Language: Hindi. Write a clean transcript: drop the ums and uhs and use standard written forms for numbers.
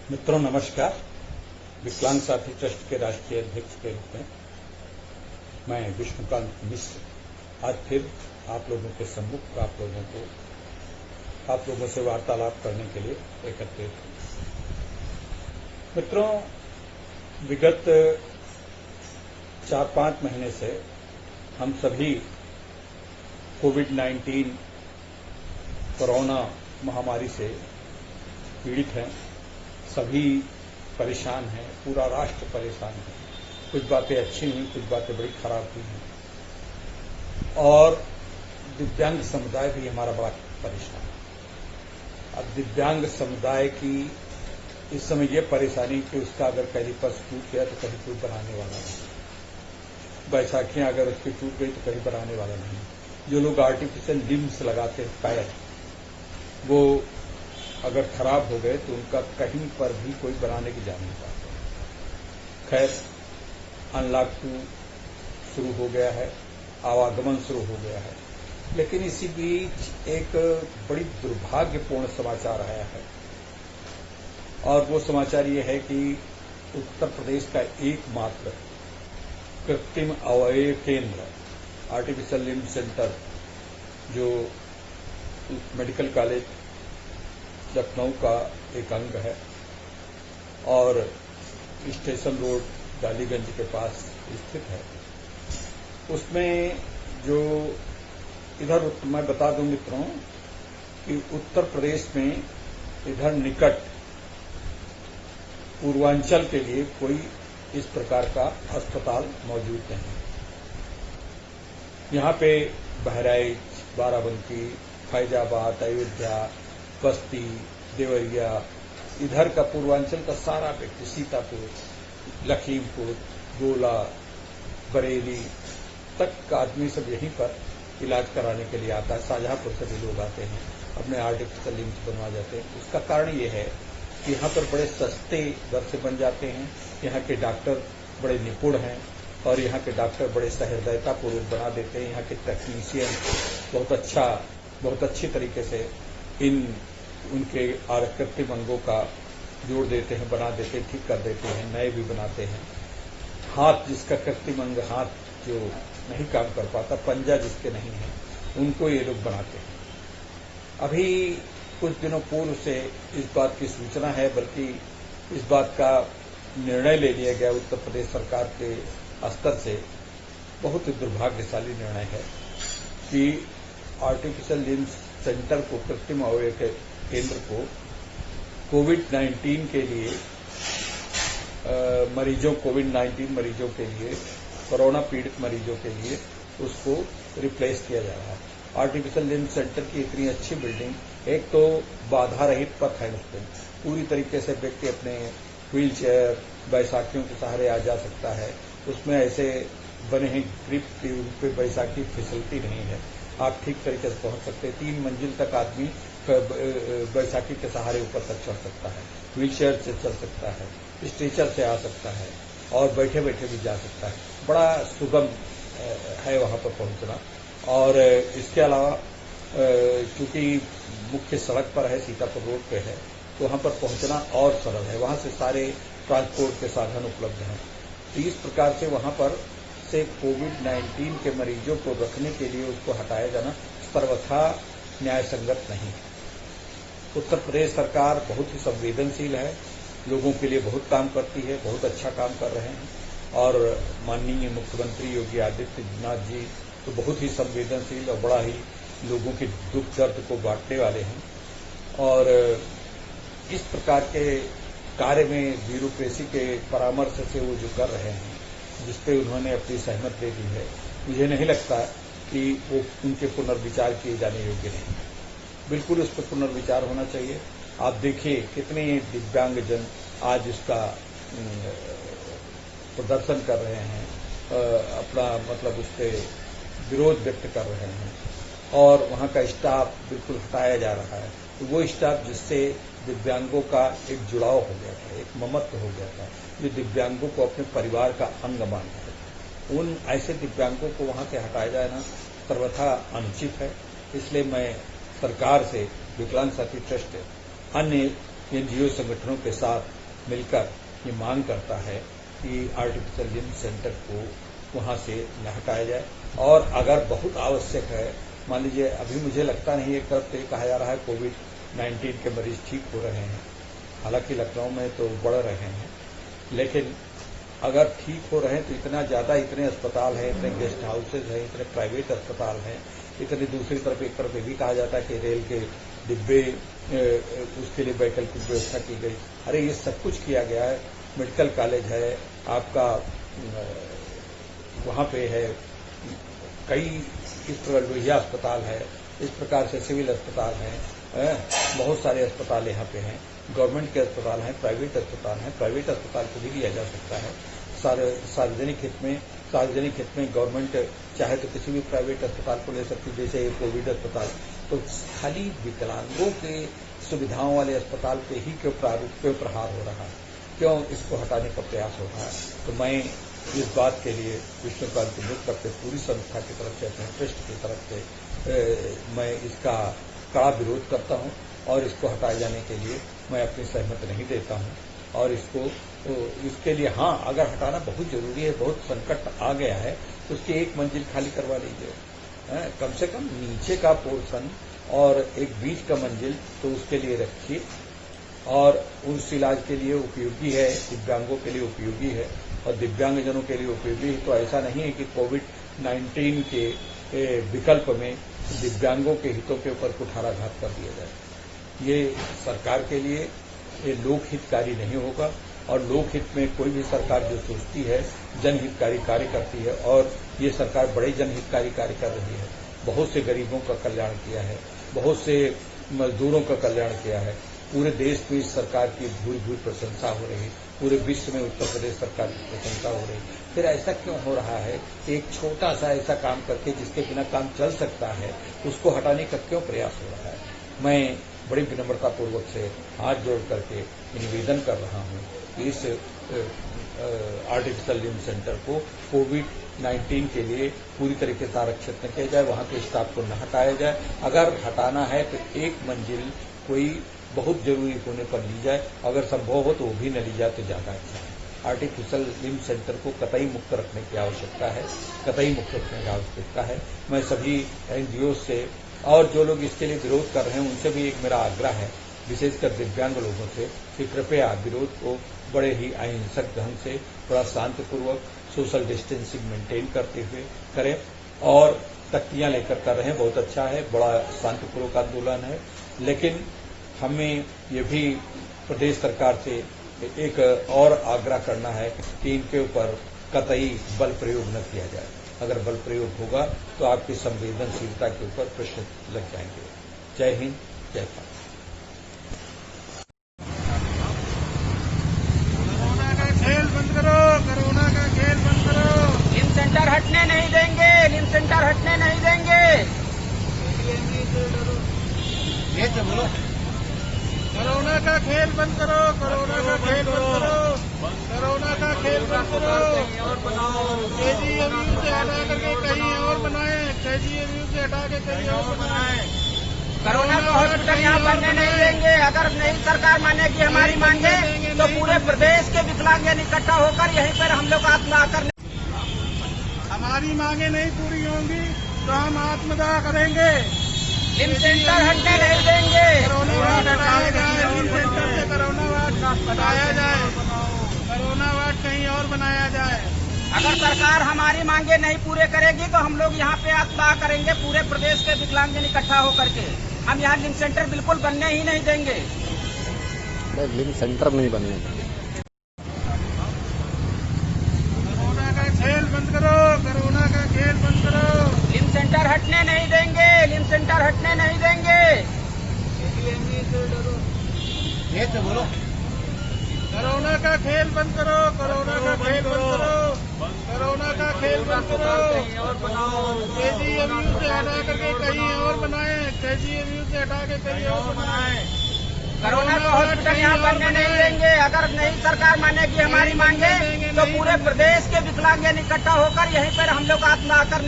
मित्रों नमस्कार। विकलांग साथी ट्रस्ट के राष्ट्रीय अध्यक्ष के रूप में मैं विष्णुकांत मिश्र आज फिर आप लोगों के सम्मुख आप लोगों से वार्तालाप करने के लिए एकत्रित हूं। मित्रों, विगत 4-5 महीने से हम सभी कोविड-19 कोरोना महामारी से पीड़ित हैं। सभी परेशान हैं, पूरा राष्ट्र परेशान है। कुछ बातें अच्छी हुई, कुछ बातें बड़ी खराब हुई हैं और दिव्यांग समुदाय भी हमारा बड़ा परेशान है। अब दिव्यांग समुदाय की इस समय ये परेशानी कि उसका अगर कैलिपर्स टूट गया तो कहीं कोई बनाने वाला नहीं, बैसाखियां अगर उसकी टूट गई तो कहीं बनाने वाला नहीं। जो लोग आर्टिफिशियल लिम्स लगाते हैं पैर, वो अगर खराब हो गए तो उनका कहीं पर भी कोई बनाने की जा नहीं पाता। खैर, अनलॉक 2 शुरू हो गया है, आवागमन शुरू हो गया है, लेकिन इसी बीच एक बड़ी दुर्भाग्यपूर्ण समाचार आया है और वो समाचार ये है कि उत्तर प्रदेश का एकमात्र कृत्रिम अवयव केंद्र आर्टिफिशियल लिम्ब सेंटर जो मेडिकल कॉलेज लखनऊ का एक अंग है और स्टेशन रोड डालीगंज के पास स्थित है, उसमें जो इधर मैं बता दूं मित्रों कि उत्तर प्रदेश में इधर निकट पूर्वांचल के लिए कोई इस प्रकार का अस्पताल मौजूद नहीं। यहाँ पे बहराइच, बाराबंकी, फैजाबाद, अयोध्या, बस्ती, देवरिया, इधर का पूर्वांचल का सारा व्यक्ति, सीतापुर, लखीमपुर, गोला, बरेली तक का आदमी सब यहीं पर इलाज कराने के लिए आता है। शाहजहांपुर से भी लोग आते हैं, अपने आर्टिफिशियल लिम्स बनवा जाते हैं। उसका कारण ये है कि यहाँ पर बड़े सस्ते दर से बन जाते हैं, यहाँ के डॉक्टर बड़े निपुण हैं और यहाँ के डॉक्टर बड़े सहृदयतापूर्वक बना देते हैं। यहाँ के टेक्नीशियन बहुत अच्छी तरीके से उनके कृत्रिम अंगों का जोड़ देते हैं, बना देते हैं, ठीक कर देते हैं, नए भी बनाते हैं। हाथ जिसका कृत्रिम अंग, हाथ जो नहीं काम कर पाता, पंजा जिसके नहीं है, उनको ये लोग बनाते हैं। अभी कुछ दिनों पूर्व से इस बात की सूचना है, बल्कि इस बात का निर्णय ले लिया गया उत्तर प्रदेश सरकार के स्तर से, बहुत ही दुर्भाग्यशाली निर्णय है कि आर्टिफिशियल लिम्स सेंटर को, कृत्रिम अवयव केंद्र को कोविड-19 के लिए कोविड-19 मरीजों के लिए, कोरोना पीड़ित मरीजों के लिए उसको रिप्लेस किया जा रहा है। आर्टिफिशियल लिम्ब सेंटर की इतनी अच्छी बिल्डिंग, एक तो बाधा रहित पथ है, उसमें पूरी तरीके से व्यक्ति अपने व्हील चेयर, बैसाखियों के सहारे आ जा सकता है। उसमें ऐसे बने हैं ग्रिप की, उन पर बैसाखी फिसलती नहीं है, आप ठीक तरीके से पहुंच सकते हैं। 3 मंजिल तक आदमी बैसाखी के सहारे ऊपर तक चढ़ सकता है, व्हील चेयर से चल सकता है, स्ट्रेचर से आ सकता है और बैठे बैठे भी जा सकता है। बड़ा सुगम है वहां पर पहुंचना। और इसके अलावा चूंकि मुख्य सड़क पर है, सीतापुर रोड पे है, तो वहां पर पहुंचना और सरल है। वहां से सारे ट्रांसपोर्ट के साधन उपलब्ध हैं। तो इस प्रकार से वहां पर से कोविड-19 के मरीजों को रखने के लिए उसको हटाया जाना सर्वथा न्याय संगत नहीं है। उत्तर प्रदेश सरकार बहुत ही संवेदनशील है, लोगों के लिए बहुत काम करती है, बहुत अच्छा काम कर रहे हैं और माननीय मुख्यमंत्री योगी आदित्यनाथ जी तो बहुत ही संवेदनशील और बड़ा ही लोगों के दुख दर्द को बांटने वाले हैं। और इस प्रकार के कार्य में ब्यूरोक्रेसी के परामर्श से वो जो कर रहे हैं, जिसपे उन्होंने अपनी सहमति दे दी है, मुझे नहीं लगता कि वो उनके पुनर्विचार किए जाने योग्य नहीं है। बिल्कुल उस पर पुनर्विचार होना चाहिए। आप देखिए कितने दिव्यांगजन आज इसका प्रदर्शन कर रहे हैं, अपना मतलब उस पर विरोध व्यक्त कर रहे हैं और वहाँ का स्टाफ बिल्कुल हटाया जा रहा है। तो वो स्टाफ जिससे दिव्यांगों का एक जुड़ाव हो गया था, एक ममत्व हो गया था, जो दिव्यांगों को अपने परिवार का अंग मानते थे, उन ऐसे दिव्यांगों को वहाँ से हटाया जाना सर्वथा अनुचित है। इसलिए मैं सरकार से, विकलांग साथी ट्रस्ट, अन्य एनजीओ संगठनों के साथ मिलकर ये मांग करता है कि आर्टिफिशियल लिम्ब सेंटर को वहां से न हटाया जाए, और अगर बहुत आवश्यक है, मान लीजिए अभी मुझे लगता नहीं, एक तरफ से कहा जा रहा है कोविड-19 के मरीज ठीक हो रहे हैं, हालांकि लखनऊ में तो बढ़ रहे हैं, लेकिन अगर ठीक हो रहे हैं तो इतना ज्यादा, इतने अस्पताल हैं, इतने गेस्ट हाउसेज हैं, इतने प्राइवेट अस्पताल हैं, इतनी दूसरी तरफ एक तरफ ये भी कहा जाता है कि रेल के डिब्बे उसके लिए वैकल्पिक व्यवस्था की गई। अरे ये सब कुछ किया गया है, मेडिकल कॉलेज है आपका, वहां पे है कई, इस प्रकार लोहिया अस्पताल है, इस प्रकार से सिविल अस्पताल हैं, बहुत सारे अस्पताल यहाँ पे हैं, गवर्नमेंट के अस्पताल हैं, प्राइवेट अस्पताल हैं, प्राइवेट अस्पताल को भी लिया जा सकता है। सार्वजनिक हित में गवर्नमेंट चाहे तो किसी भी प्राइवेट अस्पताल को ले सकती है, जैसे कोविड अस्पताल। तो खाली विकलांगों के सुविधाओं वाले अस्पताल पे ही क्यों प्रहार हो रहा है, क्यों इसको हटाने का प्रयास हो रहा है? तो मैं इस बात के लिए विष्णुकांत तिंदुरकर के पूरी संस्था की तरफ से, अपने ट्रस्ट की तरफ से मैं इसका कड़ा विरोध करता हूं, और इसको हटाए जाने के लिए मैं अपनी सहमति नहीं देता हूं। और इसके लिए हाँ, अगर हटाना बहुत जरूरी है, बहुत संकट आ गया है, तो उसकी एक मंजिल खाली करवा लीजिए, कम से कम नीचे का पोर्शन और एक बीच का मंजिल तो उसके लिए रखिए, और उस इलाज के लिए उपयोगी है, दिव्यांगों के लिए उपयोगी है, और दिव्यांगजनों के लिए उपयोगी है। तो ऐसा नहीं है कि कोविड-19 के विकल्प में दिव्यांगों के हितों के ऊपर कुठाराघात कर दिया जाए। ये सरकार के लिए ये लोकहितकारी नहीं होगा, और लोकहित में कोई भी सरकार जो सोचती है जनहितकारी कार्य करती है, और ये सरकार बड़े जनहितकारी कार्य कर रही है। बहुत से गरीबों का कल्याण किया है, बहुत से मजदूरों का कल्याण किया है। पूरे देश में इस सरकार की भूरी भूरी प्रशंसा हो रही है, पूरे विश्व में उत्तर प्रदेश सरकार की प्रशंसा हो रही है। फिर ऐसा क्यों हो रहा है? एक छोटा सा ऐसा काम करके जिसके बिना काम चल सकता है, उसको हटाने का क्यों प्रयास हो रहा है? मैं बड़ी विनम्रतापूर्वक से हाथ जोड़ करके निवेदन कर रहा हूं कि इस आर्टिफिशियल लिम्ब सेंटर को कोविड-19 के लिए पूरी तरीके से आरक्षित न किया जाए, वहां के स्टाफ को न हटाया जाए। अगर हटाना है तो एक मंजिल कोई बहुत जरूरी होने पर ली जाए, अगर संभव हो तो वो भी न ली जाए तो ज्यादा अच्छा है। आर्टिफिशियल लिम्ब सेंटर को कतई मुक्त रखने की आवश्यकता है, कतई मुक्त रखने की आवश्यकता है। मैं सभी एनजीओ से और जो लोग इसके लिए विरोध कर रहे हैं उनसे भी एक मेरा आग्रह है, विशेषकर दिव्यांग लोगों से, कि कृपया विरोध को बड़े ही अहिंसक ढंग से, बड़ा शांतिपूर्वक, सोशल डिस्टेंसिंग मेंटेन करते हुए करें। और तख्तियां लेकर कर रहे हैं, बहुत अच्छा है, बड़ा शांतिपूर्वक आंदोलन है, लेकिन हमें ये भी प्रदेश सरकार से एक और आग्रह करना है कि इनके ऊपर कतई बल प्रयोग न किया जाए। अगर बल प्रयोग होगा तो आपकी संवेदनशीलता के ऊपर प्रश्न लग जाएंगे। जय हिंद, जय भारत। कोरोना का खेल बंद करो, कोरोना का खेल बंद करो। लिम्ब सेंटर हटने नहीं देंगे, लिम्ब सेंटर हटने नहीं देंगे। ये तो बोलो, कोरोना का खेल बंद करो, कोरोना का खेल बंद करो, कोरोना का खेल बंद करो। केजीएमयू से हटा करके कहीं और बनाए, केजीएमयू से हटा के कहीं और बनाए। कोरोना का हॉस्पिटल यहाँ बनने नहीं देंगे। अगर नहीं सरकार मानेगी हमारी मांगे तो पूरे प्रदेश के विकलांगजन इकट्ठा होकर यहीं पर हम लोग आत्मदाह करने। हमारी मांगे नहीं पूरी होंगी तो हम आत्मदाह करेंगे। लिम्ब सेंटर हटने नहीं देंगे। कोरोना वार्ड हटाया जाए, लिम्ब सेंटर से कोरोना वार्ड हटाया जाए, कोरोना वार्ड कहीं और बनाया जाए। अगर सरकार हमारी मांगे नहीं पूरे करेगी तो हम लोग यहाँ पे आत्मदाह करेंगे, पूरे प्रदेश के विकलांगजन इकट्ठा होकर के। हम यहाँ लिम्ब सेंटर बिल्कुल बनने ही नहीं देंगे। लिम्ब सेंटर नहीं बनने देंगे। कोरोना का खेल बंद करो, कोरोना का खेल बंद करो। लिम्ब सेंटर हटने नहीं देंगे, लिम्ब सेंटर हटने नहीं देंगे। ये तो बोलो, कोरोना का खेल बंद करो, कोरोना का खेल बंद करो, कोरोना का खेल बंद करो। केजीएमयू से हटा करके कहीं और बनाए, केजीएमयू से हटा के कहीं और बनाए। कोरोना का हॉस्पिटल यहाँ बनने नहीं देंगे। अगर नहीं सरकार मानेगी हमारी मांगे तो पूरे प्रदेश के विकलांगजन इकट्ठा होकर यहीं पर हम लोग आत्मदाह करने